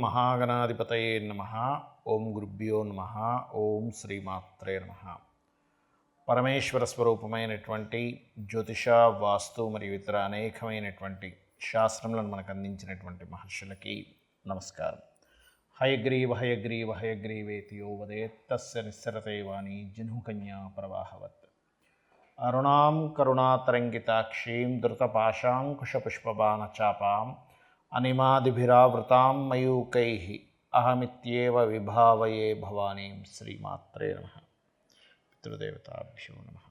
మహాగణాధిపతయే నమః. ఓం గురుభ్యో నమః. ఓం శ్రీమాత్రే నమః. పరమేశ్వర స్వరూపమైనటువంటి జ్యోతిష, వాస్తు మరియు ఇతర అనేకమైనటువంటి శాస్త్రములను మనకు అందించినటువంటి మహర్షులకి నమస్కారం. హయగ్రీవ హయగ్రీవ హయగ్రీవేతి యో వదేత్ తస్య నిస్సరతే వాణి జిహ్నుకన్యా ప్రవాహవత్. అరుణాం కరుణాతరంగితాక్షీం ధృతపాశాంకుశపుష్పబాణచాపాం అనిమాదిభిరావృతాం మయూకైః అహమిత్యేవ విభావయే భవానీం. శ్రీమాత్రే నమః. పితృదేవతాభ్యో నమః.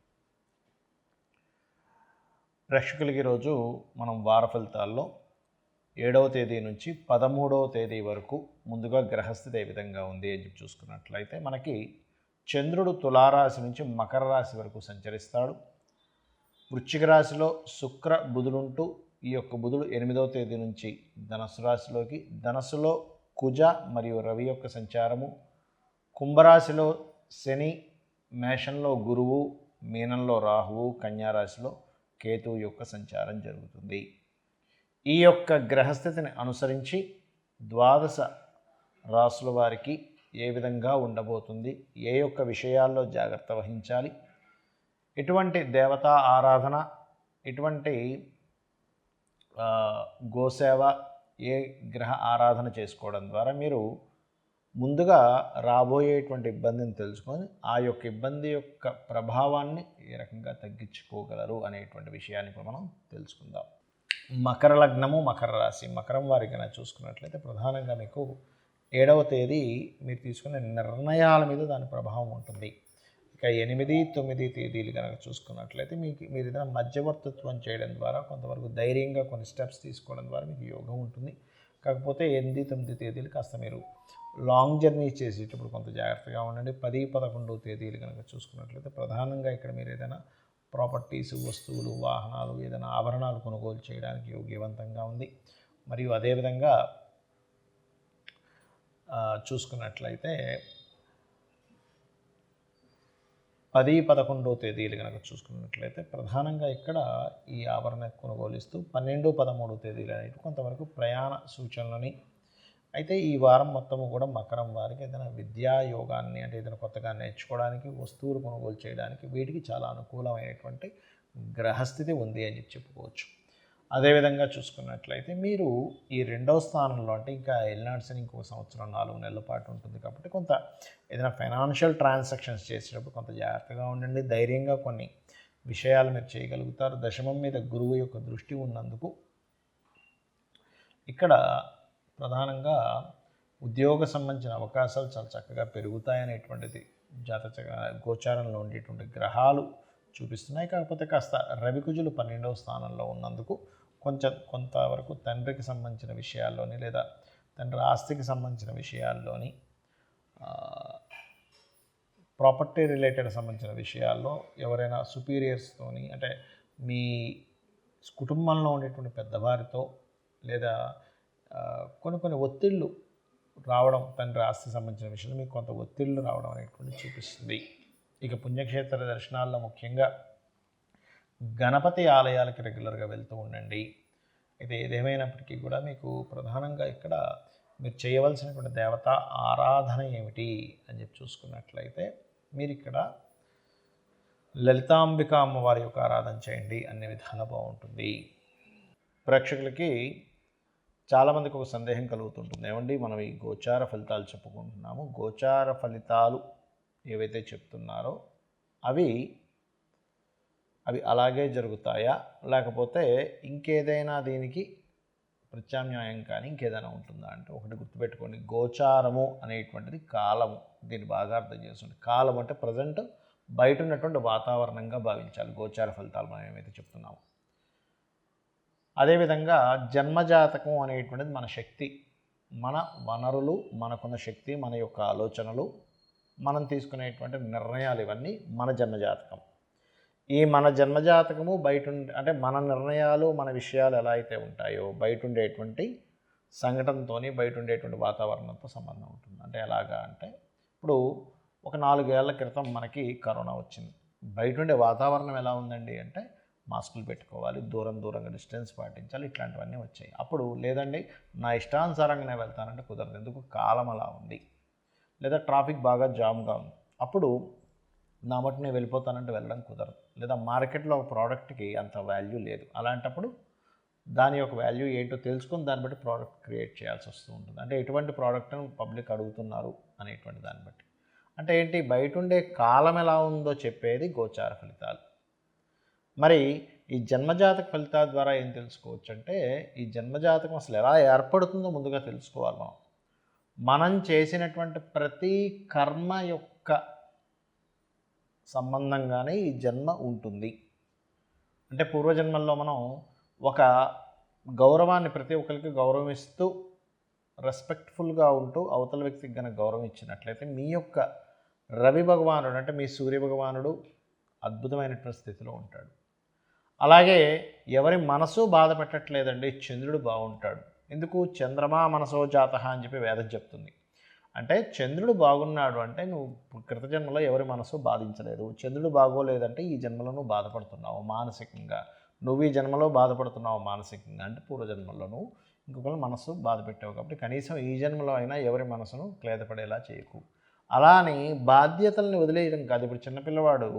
ప్రేక్షకులకి ఈరోజు మనం వార ఫలితాల్లో 7వ తేదీ నుంచి 13వ తేదీ వరకు ముందుగా గ్రహస్థితి ఏ విధంగా ఉంది అని చెప్పి చూసుకున్నట్లయితే మనకి చంద్రుడు తులారాశి నుంచి మకర రాశి వరకు సంచరిస్తాడు. వృశ్చిక రాశిలో శుక్ర బుధులుంటూ ఈ యొక్క బుధుడు 8వ తేదీ నుంచి ధనస్సు రాశిలోకి, ధనస్సులో కుజ మరియు రవి యొక్క సంచారము, కుంభరాశిలో శని, మేషంలో గురువు, మీనంలో రాహువు, కన్యారాశిలో కేతువు యొక్క సంచారం జరుగుతుంది. ఈ యొక్క గ్రహస్థితిని అనుసరించి ద్వాదశ రాశుల వారికి ఏ విధంగా ఉండబోతుంది, ఏ యొక్క విషయాల్లో జాగ్రత్త వహించాలి, ఎటువంటి దేవతా ఆరాధన, ఎటువంటి గోసేవ, ఏ గ్రహ ఆరాధన చేసుకోవడం ద్వారా మీరు ముందుగా రాబోయేటువంటి ఇబ్బందిని తెలుసుకొని ఆ యొక్క ఇబ్బంది యొక్క ప్రభావాన్ని ఏ రకంగా తగ్గించుకోగలరు అనేటువంటి విషయాన్ని ఇప్పుడు మనం తెలుసుకుందాం. మకర లగ్నము, మకర రాశి, మకరం వారికి కనుక చూసుకున్నట్లయితే ప్రధానంగా మీకు 7వ తేదీ మీరు తీసుకునే నిర్ణయాల మీద దాని ప్రభావం ఉంటుంది. ఇక 8, 9 తేదీలు కనుక చూసుకున్నట్లయితే మీరు ఏదైనా మధ్యవర్తిత్వం చేయడం ద్వారా కొంతవరకు ధైర్యంగా కొన్ని స్టెప్స్ తీసుకోవడం ద్వారా మీకు యోగం ఉంటుంది. కాకపోతే 8, 9 తేదీలు కాస్త మీరు లాంగ్ జర్నీ చేసేటప్పుడు కొంత జాగ్రత్తగా ఉండండి. 10, 11 తేదీలు కనుక చూసుకున్నట్లయితే ప్రధానంగా ఇక్కడ మీరు ఏదైనా ప్రాపర్టీస్, వస్తువులు, వాహనాలు, ఏదైనా ఆభరణాలు కొనుగోలు చేయడానికి యోగ్యవంతంగా ఉంది. మరియు అదేవిధంగా చూసుకున్నట్లయితే 10, 11 తేదీలు కనుక చూసుకున్నట్లయితే ప్రధానంగా ఇక్కడ ఈ ఆభరణ కొనుగోలిస్తూ 12, 13 తేదీలు అనేవి కొంతవరకు ప్రయాణ సూచనలని. అయితే ఈ వారం మొత్తము కూడా మకరం వారికి ఏదైనా విద్యా యోగాన్ని, అంటే ఏదైనా కొత్తగా నేర్చుకోవడానికి, వస్తువులు కొనుగోలు చేయడానికి వీటికి చాలా అనుకూలమైనటువంటి గ్రహస్థితి ఉంది అని చెప్పుకోవచ్చు. అదేవిధంగా చూసుకున్నట్లయితే మీరు ఈ 2వ స్థానంలో, అంటే ఇంకా ఎల్నాడ్సని ఇంకొక సంవత్సరం 4 నెలల పాటు ఉంటుంది కాబట్టి కొంత ఏదైనా ఫైనాన్షియల్ ట్రాన్సాక్షన్స్ చేసేటప్పుడు కొంత జాగ్రత్తగా ఉండండి. ధైర్యంగా కొన్ని విషయాలు మీరు చేయగలుగుతారు. దశమం మీద గురువు యొక్క దృష్టి ఉన్నందుకు ఇక్కడ ప్రధానంగా ఉద్యోగ సంబంధించిన అవకాశాలు చాలా చక్కగా పెరుగుతాయనేటువంటిది గోచారంలో ఉండేటువంటి గ్రహాలు చూపిస్తున్నాయి. కాకపోతే కాస్త రవికుజులు 12వ స్థానంలో ఉన్నందుకు కొంతవరకు తండ్రికి సంబంధించిన విషయాల్లోని, లేదా తండ్రి ఆస్తికి సంబంధించిన విషయాల్లోని, ప్రాపర్టీ రిలేటెడ్ సంబంధించిన విషయాల్లో ఎవరైనా సుపీరియర్స్తోని, అంటే మీ కుటుంబంలో ఉండేటువంటి పెద్దవారితో, లేదా కొన్ని ఒత్తిళ్ళు రావడం, తండ్రి ఆస్తికి సంబంధించిన విషయంలో మీకు కొంత ఒత్తిళ్ళు రావడం అనేటువంటి చూపిస్తుంది. ఇక పుణ్యక్షేత్ర దర్శనాల్లో ముఖ్యంగా గణపతి ఆలయాలకి రెగ్యులర్గా వెళ్తూ ఉండండి. అయితే ఏదేమైనప్పటికీ కూడా మీకు ప్రధానంగా ఇక్కడ మీరు చేయవలసినటువంటి దేవతా ఆరాధన ఏమిటి అని చెప్పి చూసుకున్నట్లయితే మీరు ఇక్కడ లలితాంబిక అమ్మవారి యొక్క ఆరాధన చేయండి, అన్ని విధాలా బాగుంటుంది. ప్రేక్షకులకి చాలామందికి ఒక సందేహం కలుగుతుంటుంది, ఏమండి మనం ఈ గోచార ఫలితాలు చెప్పుకుంటున్నాము, గోచార ఫలితాలు ఏవైతే చెప్తున్నారో అవి అలాగే జరుగుతాయా, లేకపోతే ఇంకేదైనా దీనికి ప్రత్యామ్నాయం కానీ ఇంకేదైనా ఉంటుందా అంటే, ఒకటి గుర్తుపెట్టుకోండి, గోచారము అనేటువంటిది కాలము. దీన్ని బాగా అర్థం చేసుకోండి. కాలం అంటే ప్రజెంట్ బయట ఉన్నటువంటి వాతావరణంగా భావించాలి గోచార ఫలితాలు మనం ఏమైతే చెప్తున్నామో. అదేవిధంగా జన్మజాతకం అనేటువంటిది మన శక్తి, మన వనరులు, మనకున్న శక్తి, మన యొక్క ఆలోచనలు, మనం తీసుకునేటువంటి నిర్ణయాలు, ఇవన్నీ మన జన్మజాతకం. ఈ మన జన్మజాతకము అంటే మన నిర్ణయాలు, మన విషయాలు ఎలా అయితే ఉంటాయో బయట ఉండేటువంటి సంఘటనతో, బయట ఉండేటువంటి వాతావరణంతో సంబంధం ఉంటుంది. అంటే ఎలాగా అంటే, ఇప్పుడు ఒక 4 ఏళ్ల క్రితం మనకి కరోనా వచ్చింది. బయట ఉండే వాతావరణం ఎలా ఉందండి అంటే మాస్కులు పెట్టుకోవాలి, దూరంగా డిస్టెన్స్ పాటించాలి, ఇట్లాంటివన్నీ వచ్చాయి. అప్పుడు లేదండి నా ఇష్టానుసారంగా నేను వెళ్తానంటే కుదరదు, ఎందుకు కాలం అలా ఉంది, లేదా ట్రాఫిక్ బాగా జామ్గా ఉంది, అప్పుడు నా మటు నేను వెళ్ళిపోతానంటే వెళ్ళడం కుదరదు, లేదా మార్కెట్లో ఒక ప్రోడక్ట్కి అంత వాల్యూ లేదు, అలాంటప్పుడు దాని యొక్క వాల్యూ ఏంటో తెలుసుకొని దాన్ని బట్టి ప్రోడక్ట్ క్రియేట్ చేయాల్సి వస్తూ ఉంటుంది. అంటే ఎటువంటి ప్రోడక్ట్ను పబ్లిక్ అడుగుతున్నారు అనేటువంటి దాన్ని బట్టి. అంటే ఏంటి, బయట ఉండే కాలం ఎలా ఉందో చెప్పేది గోచార ఫలితాలు. మరి ఈ జన్మజాతక ఫలితాల ద్వారా ఏం తెలుసుకోవచ్చు అంటే, ఈ జన్మజాతకం అసలు ఎలా ఏర్పడుతుందో ముందుగా తెలుసుకోవాలి మనం. మనం చేసినటువంటి ప్రతి కర్మ యొక్క సంబంధంగానే ఈ జన్మ ఉంటుంది. అంటే పూర్వజన్మల్లో మనం ఒక గౌరవాన్ని ప్రతి ఒక్కరికి గౌరవం ఇస్తూ రెస్పెక్ట్ఫుల్గా ఉంటూ అవతల వ్యక్తికి కనుక గౌరవం ఇచ్చినట్లయితే మీ యొక్క రవి భగవానుడు అంటే మీ సూర్య భగవానుడు అద్భుతమైనటువంటి స్థితిలో ఉంటాడు. అలాగే ఎవరి మనసు బాధ పెట్టట్లేదండి, చంద్రుడు బాగుంటాడు. ఎందుకు, చంద్రమా మనసో జాతః అని చెప్పి వేదం చెప్తుంది. అంటే చంద్రుడు బాగున్నాడు అంటే నువ్వు కృతజన్మలో ఎవరి మనసు బాధించలేదు. చంద్రుడు బాగోలేదంటే ఈ జన్మలో నువ్వు బాధపడుతున్నావు మానసికంగా, నువ్వు ఈ జన్మలో బాధపడుతున్నావు మానసికంగా, అంటే పూర్వజన్మలో నువ్వు ఇంకొకరి మనసు బాధ పెట్టావు. కాబట్టి కనీసం ఈ జన్మలో అయినా ఎవరి మనసును క్లేదపడేలా చేయకు. అలా అని బాధ్యతల్ని వదిలేయడం కాదు. ఇప్పుడు చిన్నపిల్లవాడు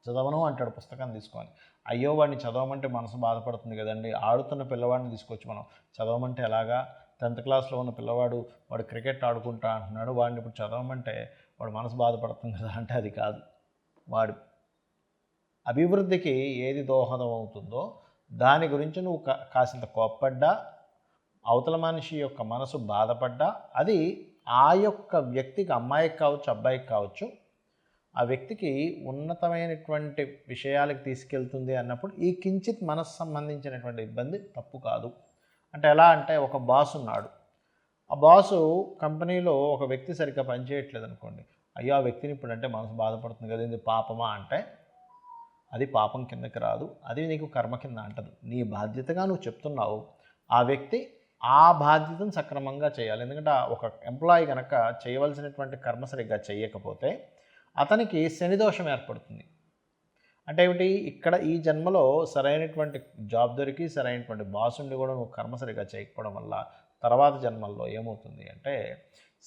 చదవను అంటాడు పుస్తకం తీసుకొని, అయ్యో వాడిని చదవమంటే మనసు బాధపడుతుంది కదండి. ఆడుతున్న పిల్లవాడిని తీసుకొచ్చి మనం చదవమంటే ఎలాగా, 10th క్లాస్లో ఉన్న పిల్లవాడు వాడు క్రికెట్ ఆడుకుంటా అంటున్నాడు, వాడిని ఇప్పుడు చదవమంటే వాడు మనసు బాధపడుతుంది కదా అంటే అది కాదు. వాడు అభివృద్ధికి ఏది దోహదం అవుతుందో దాని గురించి నువ్వు కాసింత కోప్పడ్డా, అవతల మనిషి యొక్క మనసు బాధపడ్డా, అది ఆ యొక్క వ్యక్తికి, అమ్మాయికి కావచ్చు అబ్బాయికి కావచ్చు, ఆ వ్యక్తికి ఉన్నతమైనటువంటి విషయాలకు తీసుకెళ్తుంది అన్నప్పుడు ఈ కించిత్ మనసు సంబంధించినటువంటి ఇబ్బంది తప్పు కాదు. అంటే ఎలా అంటే, ఒక బాస్ ఉన్నాడు, ఆ బాసు కంపెనీలో ఒక వ్యక్తి సరిగ్గా పనిచేయట్లేదు అనుకోండి, అయ్యో ఆ వ్యక్తిని ఇప్పుడంటే మనసు బాధపడుతుంది కదా, ఇది పాపమా అంటే అది పాపం కిందకి రాదు, అది నీకు కర్మ కింద అంటదు. నీ బాధ్యతగా నువ్వు చెప్తున్నావు, ఆ వ్యక్తి ఆ బాధ్యతను సక్రమంగా చేయాలి. ఎందుకంటే ఒక ఎంప్లాయీ కనుక చేయవలసినటువంటి కర్మ సరిగ్గా చేయకపోతే అతనికి శనిదోషం ఏర్పడుతుంది. అంటే ఏమిటి, ఇక్కడ ఈ జన్మలో సరైనటువంటి జాబ్ దొరికి సరైనటువంటి బాస్ ఉండి కూడా నువ్వు కర్మ సరిగ్గా చేయకపోవడం వల్ల తర్వాత జన్మల్లో ఏమవుతుంది అంటే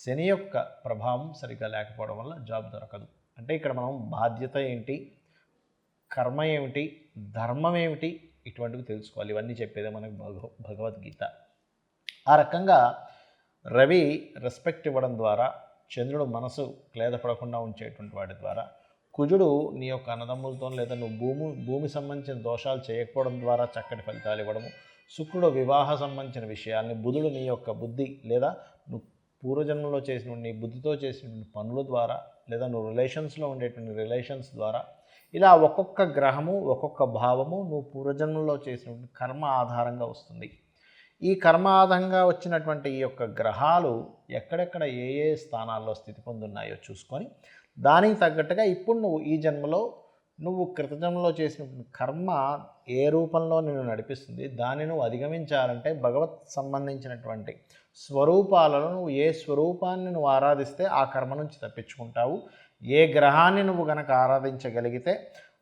శని యొక్క ప్రభావం సరిగ్గా లేకపోవడం వల్ల జాబ్ దొరకదు. అంటే ఇక్కడ మనం బాధ్యత ఏంటి, కర్మ ఏమిటి, ధర్మం ఏమిటి, ఇటువంటివి తెలుసుకోవాలి. ఇవన్నీ చెప్పేదే మనకు భగవద్గీత. ఆ రకంగా రవి రెస్పెక్ట్ ఇవ్వడం ద్వారా, చంద్రుడు మనసు క్లేదపడకుండా ఉంచేటువంటి వాటి ద్వారా, కుజుడు నీ యొక్క అన్నదమ్ములతో లేదా నువ్వు భూమి సంబంధించిన దోషాలు చేయకపోవడం ద్వారా చక్కటి ఫలితాలు ఇవ్వడము, శుక్రుడు వివాహ సంబంధించిన విషయాల్ని, బుధుడు నీ యొక్క బుద్ధి లేదా నువ్వు పూర్వజన్మలో చేసిన నీ బుద్ధితో చేసినటువంటి పనుల ద్వారా, లేదా నువ్వు రిలేషన్స్లో ఉండేటువంటి రిలేషన్స్ ద్వారా, ఇలా ఒక్కొక్క గ్రహము ఒక్కొక్క భావము నువ్వు పూర్వజన్మలో చేసినటువంటి కర్మ ఆధారంగా వస్తుంది. ఈ కర్మ ఆధారంగా వచ్చినటువంటి ఈ యొక్క గ్రహాలు ఎక్కడెక్కడ ఏ ఏ స్థానాల్లో స్థితి పొందున్నాయో చూసుకొని దానికి తగ్గట్టుగా ఇప్పుడు నువ్వు ఈ జన్మలో నువ్వు కృతజన్మలో చేసినటువంటి కర్మ ఏ రూపంలో నిన్ను నడిపిస్తుంది, దాన్ని నువ్వు అధిగమించాలంటే భగవత్ సంబంధించినటువంటి స్వరూపాలలో నువ్వు ఏ స్వరూపాన్ని నువ్వు ఆరాధిస్తే ఆ కర్మ నుంచి తప్పించుకుంటావు, ఏ గ్రహాన్ని నువ్వు గనక ఆరాధించగలిగితే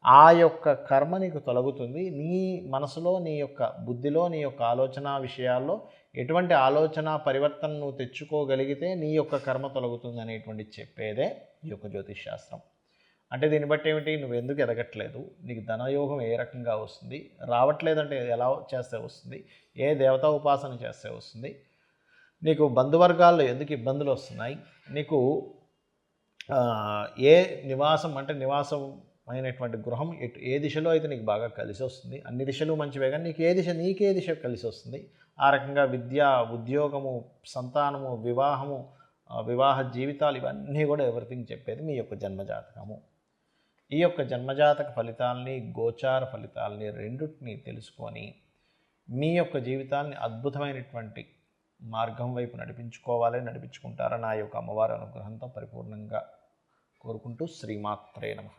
ఆ యొక్క కర్మ నీకు తొలగుతుంది. నీ మనసులో, నీ యొక్క బుద్ధిలో, నీ యొక్క ఆలోచన విషయాల్లో ఎటువంటి ఆలోచన పరివర్తన నువ్వు తెచ్చుకోగలిగితే నీ యొక్క కర్మ తొలగుతుంది అనేటువంటి చెప్పేదే ఈ యొక్క జ్యోతిష్ శాస్త్రం. అంటే దీన్ని బట్టి ఏమిటి, నువ్వు ఎందుకు ఎదగట్లేదు, నీకు ధనయోగం ఏ రకంగా వస్తుంది, రావట్లేదంటే ఎలా చేస్తే వస్తుంది, ఏ దేవతా ఉపాసన చేస్తే వస్తుంది, నీకు బంధువర్గాల్లో ఎందుకు ఇబ్బందులు వస్తున్నాయి, నీకు ఏ నివాసం అంటే నివాసం అయినటువంటి గృహం ఏ దిశలో అయితే నీకు బాగా కలిసి వస్తుంది, అన్ని దిశలు మంచివే కానీ నీకే దిశ కలిసి వస్తుంది, ఆ రకంగా విద్య, ఉద్యోగము, సంతానము, వివాహము, వివాహ జీవితాలు, ఇవన్నీ కూడా ఎవ్రీథింగ్ చెప్పేది మీ యొక్క జన్మజాతకము. ఈ యొక్క జన్మజాతక ఫలితాలని, గోచార ఫలితాలని రెండింటిని తెలుసుకొని మీ యొక్క జీవితాన్ని అద్భుతమైనటువంటి మార్గం వైపు నడిపించుకుంటారని నా యొక్క అమ్మవారి అనుగ్రహంతో పరిపూర్ణంగా కోరుకుంటూ శ్రీమాత్రే నమః.